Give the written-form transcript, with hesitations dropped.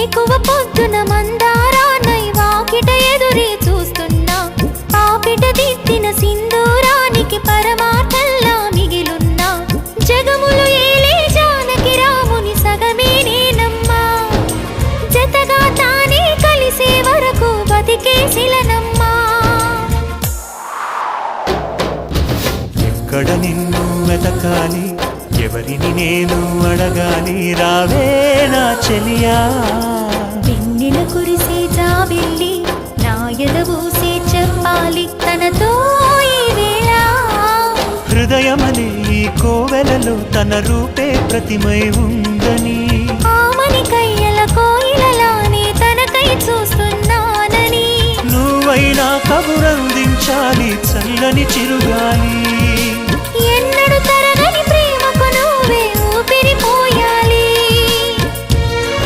వేకువ పొద్దున మందారానై వాకిట ఎదురే చూస్తున్నా పాపిట దిద్దిన సింధూరానికి పరమార్థంలా మిగిలున్నా జగములు ఏలే జానకి రాముని సగమే నేనమ్మా జతగా తానే కలిసే వరకు బతికే శిలనమ్మా ఎక్కడ నిన్ను వెతకాలి ఎవరిని నేను అడగాలి రావే నా చెలియా వెన్నెల కురిసే జాబిల్లి నా ఎదబూసే చెప్పాలి తనతో ఈ వేళ హృదయమనే ఈ కోవెలలో తన రూపే ప్రతిమై ఉందని ఆమని కయ్యల కోయిలలానే తనకై చూస్తున్నానని నువ్వైనా కబురందించాలి చల్లని చిరుగాలి